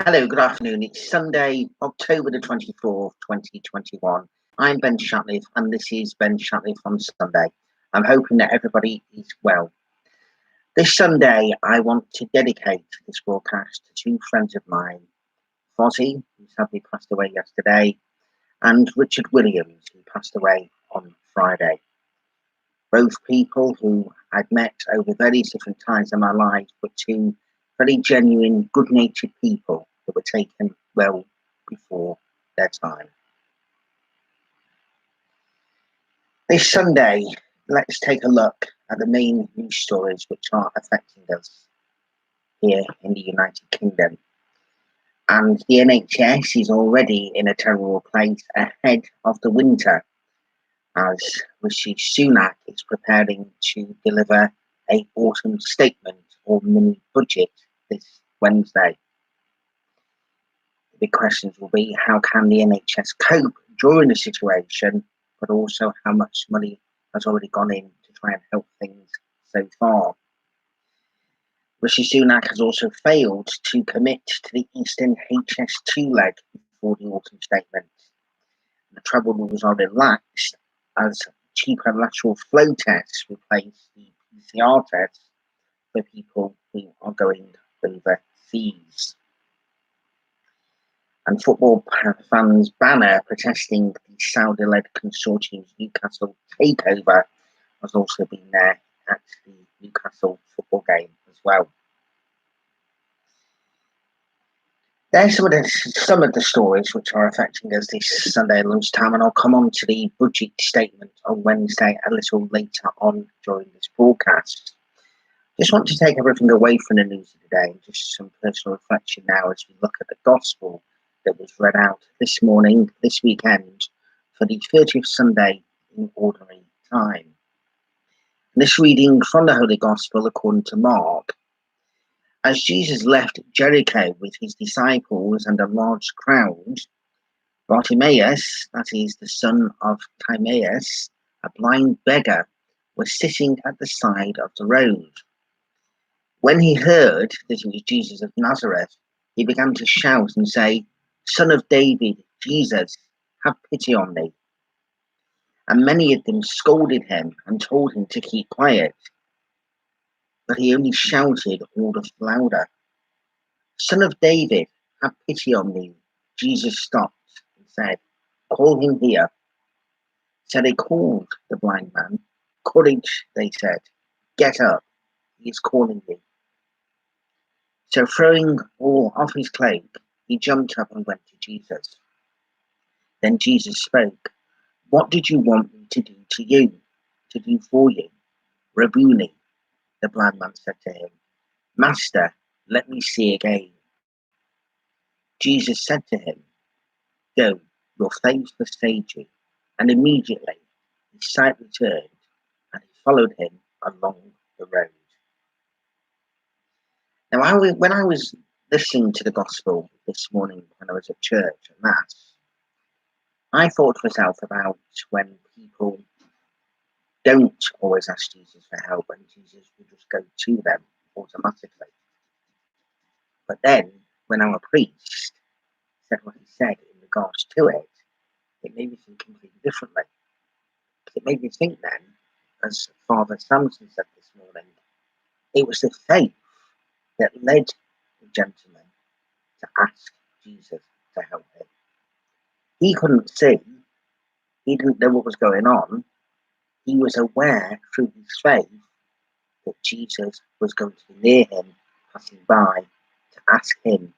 Hello, good afternoon. It's Sunday, October the 24th, 2021. I'm Ben Shatliff, and this is Ben Shatliff on Sunday. I'm hoping that everybody is well. This Sunday, I want to dedicate this broadcast to two friends of mine, Fozzie, who sadly passed away yesterday, and Richard Williams, who passed away on Friday. Both people who I'd met over various different times in my life, but two very genuine, good-natured people that were taken well before their time. This Sunday, let's take a look at the main news stories which are affecting us here in the United Kingdom. And the NHS is already in a terrible place ahead of the winter, as Rishi Sunak is preparing to deliver an autumn statement or mini budget this Wednesday. The big questions will be, how can the NHS cope during the situation, but also how much money has already gone in to try and help things so far. Rishi Sunak has also failed to commit to the Eastern HS2 leg before the autumn statement. The travel rules are relaxed as cheaper lateral flow tests replace the PCR tests for people who are going overseas. And football fans' banner protesting the Saudi-led consortium's Newcastle takeover has also been there at the Newcastle football game as well. There's some of the stories which are affecting us this Sunday lunchtime, and I'll come on to the budget statement on Wednesday a little later on during this broadcast. Just want to take everything away from the news of the day and just some personal reflection now as we look at the gospel that was read out this morning, this weekend, for the 30th Sunday in Ordinary Time. And this reading from the Holy Gospel according to Mark. As Jesus left Jericho with his disciples and a large crowd, Bartimaeus, that is the son of Timaeus, a blind beggar, was sitting at the side of the road. When he heard that it was Jesus of Nazareth, he began to shout and say, "Son of David, Jesus, have pity on me." And many of them scolded him and told him to keep quiet. But he only shouted all the louder, "Son of David, have pity on me." Jesus stopped and said, "Call him here." So they called the blind man. "Courage," they said. "Get up, he is calling you." So throwing all off his cloak, he jumped up and went to Jesus. Then Jesus spoke, "What did you want me to do for you?" "Rabboni," the blind man said to him. "Master, let me see again." Jesus said to him, "Go, your faith has saved you." And immediately his sight returned, and he followed him along the road. Now, when I was listening to the gospel this morning when I was at church at Mass, I thought to myself about when people don't always ask Jesus for help and Jesus will just go to them automatically. But then, when our priest said what he said in regards to it, it made me think completely differently. It made me think then, as Father Samson said this morning, it was the faith that led the gentleman to ask Jesus to help him. He couldn't see, he didn't know what was going on. He was aware through his faith that Jesus was going to be near him, passing by, to ask him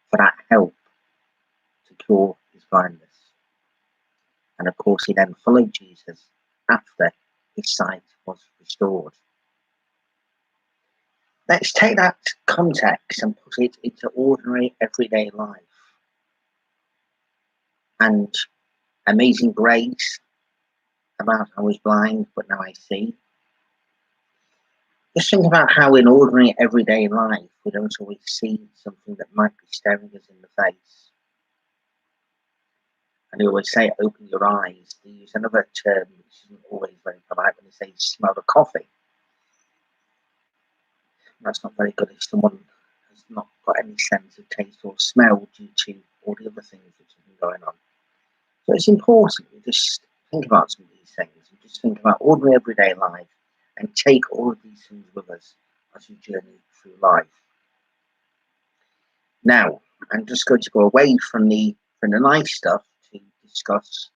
for that help to cure his blindness. And of course, he then followed Jesus after his sight was restored. Let's take that context and put it into ordinary, everyday life. And Amazing Grace, about I was blind, but now I see. Just think about how in ordinary, everyday life, we don't always see something that might be staring us in the face. And they always say, open your eyes. They use another term which isn't always very polite when they say, smell the coffee. That's not very good if someone has not got any sense of taste or smell due to all the other things which have been going on. So it's important we just think about some of these things and just think about ordinary everyday life and take all of these things with us as we journey through life. Now, I'm just going to go away from the nice stuff to discuss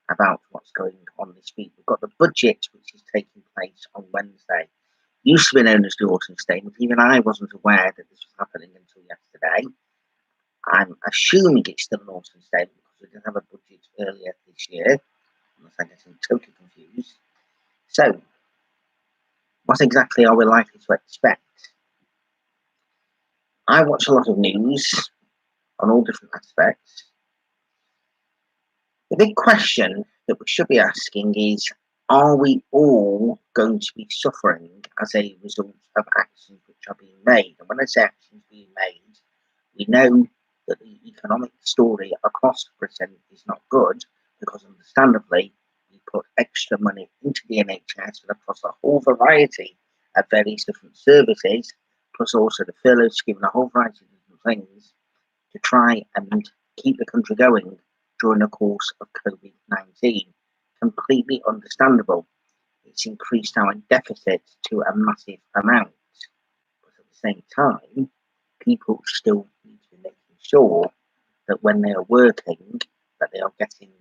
about what's going on this week. We've got the budget, which is taking place on Wednesday. Used to be known as the autumn statement. Even I wasn't aware that this was happening until yesterday. I'm assuming it's still an autumn statement because we didn't have a budget earlier this year, unless I'm getting totally confused. So, what exactly are we likely to expect? I watch a lot of news on all different aspects. The big question that we should be asking is, are we all going to be suffering as a result of actions which are being made? And when I say actions being made, we know that the economic story across Britain is not good because, understandably, we put extra money into the NHS and across a whole variety of various different services, plus also the furlough scheme and a whole variety of different things to try and keep the country going during the course of COVID-19. Completely understandable. It's increased our deficit to a massive amount. But at the same time, people still need to be making sure that when they are working, that they are getting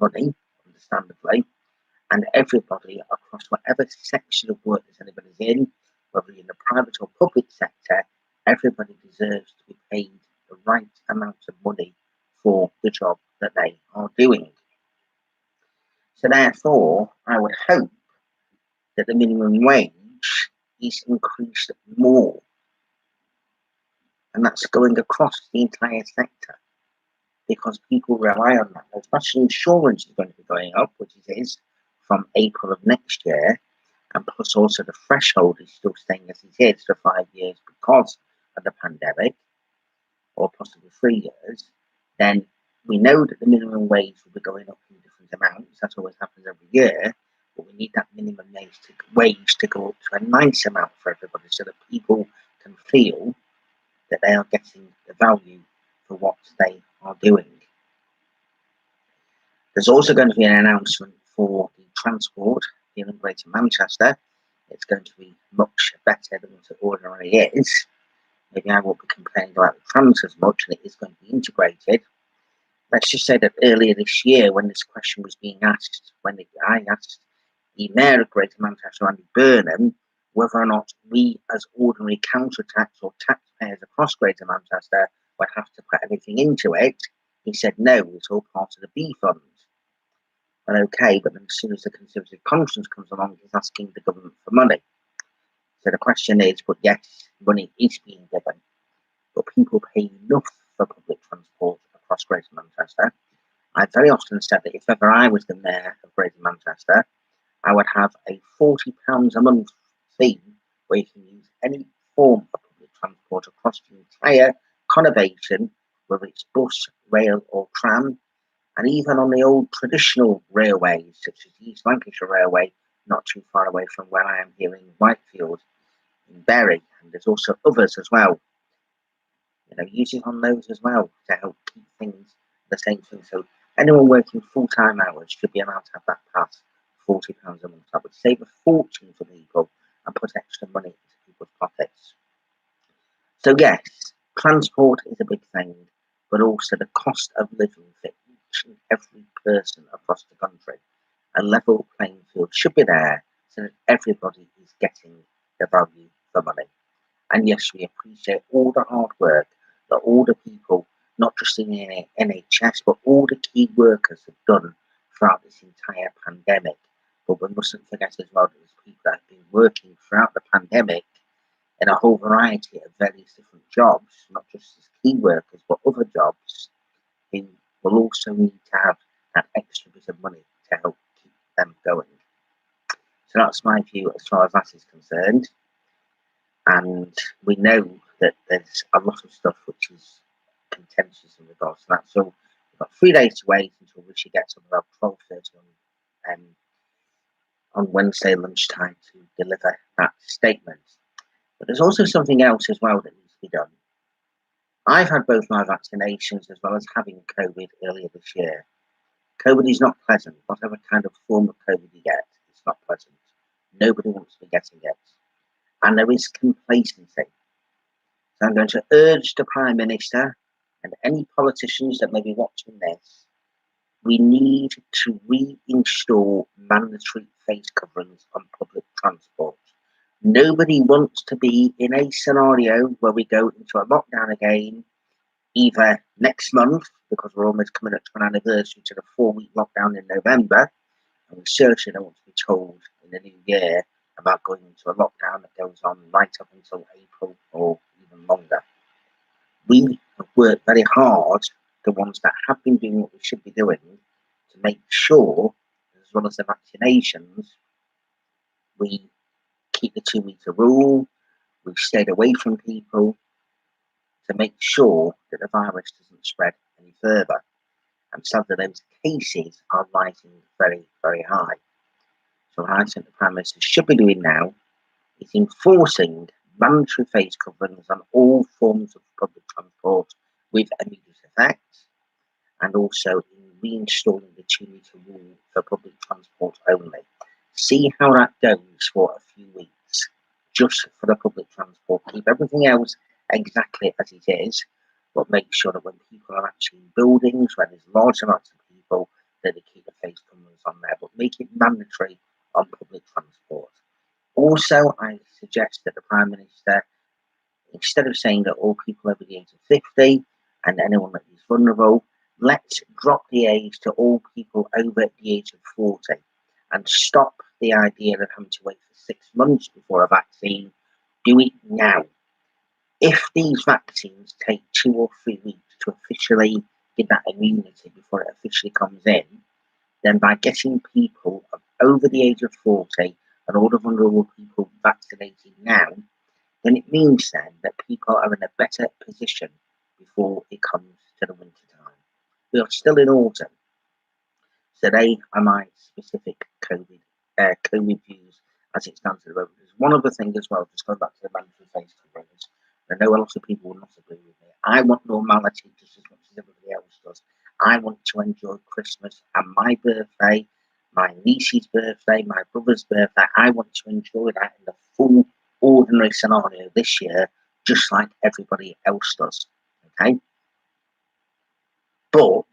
money, understandably, and everybody across whatever section of work that anybody's in, whether in the private or public sector, everybody deserves to be paid the right amount of money for the job that they are doing. So therefore, I would hope that the minimum wage is increased more, and that's going across the entire sector because people rely on that. Especially insurance is going to be going up, which it is from April of next year, and plus also the threshold is still staying as it is for 5 years because of the pandemic, or possibly 3 years. Then we know that the minimum wage will be going up in different amounts. That always happens every year. But we need that minimum wage to go up to a nice amount for everybody so that people can feel that they are getting the value for what they are doing. There's also going to be an announcement for the transport here in Greater Manchester. It's going to be much better than what it ordinarily is. Maybe I won't be complaining about the trams as much, and it is going to be integrated. Let's just say that earlier this year, when this question was being asked, I asked the Mayor of Greater Manchester, Andy Burnham, whether or not we as ordinary council tax or taxpayers across Greater Manchester would have to put anything into it, he said no, it's all part of the B fund. Well, okay, but then as soon as the Conservative conscience comes along, he's asking the government for money. So the question is, but yes, money is being given, but people pay enough for public transport across Greater Manchester. I very often said that if ever I was the Mayor of Greater Manchester, I would have a £40 a month fee where you can use any form of public transport across the entire conurbation, whether it's bus, rail or tram, and even on the old traditional railways, such as the East Lancashire Railway, not too far away from where I am here in Whitefield, in Bury, and there's also others as well. Using on those as well to help keep things the same thing. So anyone working full-time hours should be allowed to have that pass, £40 a month. That would save a fortune for people and put extra money into people's pockets. So yes, transport is a big thing, but also the cost of living for each and every person across the country. A level playing field should be there so that everybody is getting the value for money. And yes, we appreciate all the hard work that all the people, not just in the NHS, but all the key workers have done throughout this entire pandemic. But we mustn't forget as well that there's people that have been working throughout the pandemic in a whole variety of various different jobs, not just as key workers, but other jobs, who will also need to have that extra bit of money to help keep them going. So that's my view as far as that is concerned. And we know that there's a lot of stuff which is contentious in regards to that. So we've got 3 days to wait until Rishi gets up about 12:30 on Wednesday lunchtime to deliver that statement. But there's also something else as well that needs to be done. I've had both my vaccinations as well as having COVID earlier this year. COVID is not pleasant. Whatever kind of form of COVID you get, it's not pleasant. Nobody wants to be getting it. And there is complacency. So I'm going to urge the Prime Minister and any politicians that may be watching this, we need to reinstall mandatory face coverings on public transport. Nobody wants to be in a scenario where we go into a lockdown again, either next month, because we're almost coming up to an anniversary to the 4-week lockdown in November, and we certainly don't want to be told in the new year about going into a lockdown that goes on right up until April or even longer. We have worked very hard, the ones that have been doing what we should be doing, to make sure, as well as the vaccinations, we keep the 2-meter rule, we've stayed away from people to make sure that the virus doesn't spread any further. And sadly, those cases are rising very, very high. So what I think the Prime Minister should be doing now is enforcing mandatory face coverings on all forms of public transport with immediate effect, and also in reinstalling the 2-meter rule for public transport only. See how that goes for a few weeks, just for the public transport. Keep everything else exactly as it is, but make sure that when people are actually in buildings where there's large amounts of people, that they keep the face coverings on there, but make it mandatory on public transport. Also, I suggest that the Prime Minister, instead of saying that all people over the age of 50 and anyone that is vulnerable, let's drop the age to all people over the age of 40 and stop the idea of having to wait for 6 months before a vaccine. Do it now. If these vaccines take 2 or 3 weeks to officially get that immunity before it officially comes in, then by getting people over the age of 40 and all the vulnerable people vaccinated now, then it means then that people are in a better position before it comes to the winter time. We are still in autumn. So they are my specific COVID views as it stands at the moment. There's one other thing as well, just going back to the mandatory face coverings. I know a lot of people will not agree with me. I want normality just as much as everybody else does. I want to enjoy Christmas and my birthday, my niece's birthday, my brother's birthday. I want to enjoy that in the full ordinary scenario this year, just like everybody else does. Okay? But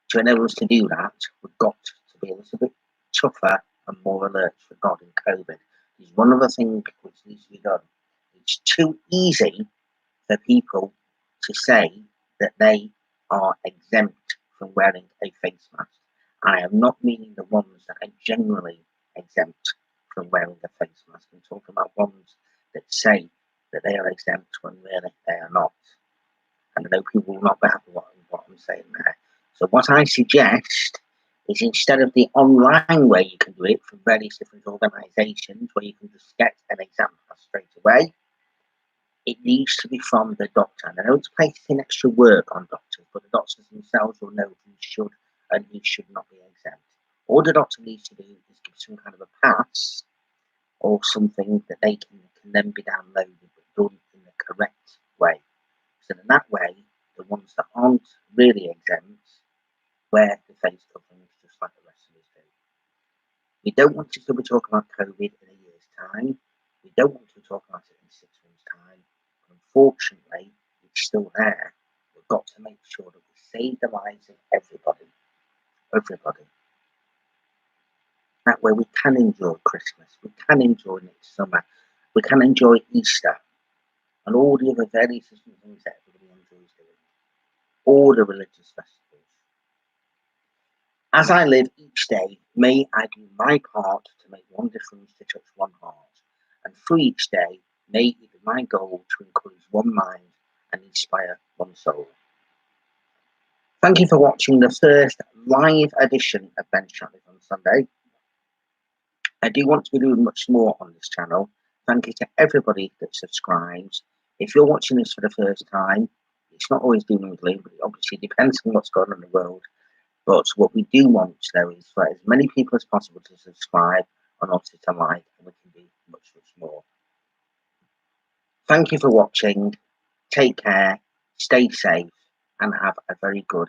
to enable us to do that, we've got to be a little bit tougher and more alert for God in COVID. There's one other thing which needs to be done. It's too easy for people to say that they are exempt from wearing a face mask. I am not meaning the ones that are generally exempt from wearing a face mask. I'm talking about ones that say that they are exempt when really they are not. And I know people will not be happy with what I'm saying there. So what I suggest is, instead of the online way you can do it from various different organisations where you can just get an exam passed straight away, it needs to be from the doctor. And I know it's placing extra work on doctors, but the doctors themselves will know who should and who should not be exempt. All the doctor needs to do is give some kind of a pass or something that they can then be downloaded but done in the correct way. So in that way, the ones that aren't really exempt wear the face coverings just like the rest of us do. We don't want to still be talking about COVID in a year's time. We don't want to be talking about it in 6 months' time. But unfortunately, it's still there. We've got to make sure that we save the lives of everybody. Everybody. That way we can enjoy Christmas. We can enjoy next summer. We can enjoy Easter. And all the other various different things that everybody enjoys doing. All the religious festivals. As I live each day, may I do my part to make one difference to touch one heart. And through each day, may it be my goal to encourage one mind and inspire one soul. Thank you for watching the first live edition of Ben Shatliff on Sunday. I do want to be doing much more on this channel. Thank you to everybody that subscribes. If you're watching this for the first time, it's not always doom and gloom, but it obviously depends on what's going on in the world. But what we do want, though, is for as many people as possible to subscribe and also to like, and we can do much, much more. Thank you for watching. Take care. stay safe, and have a very good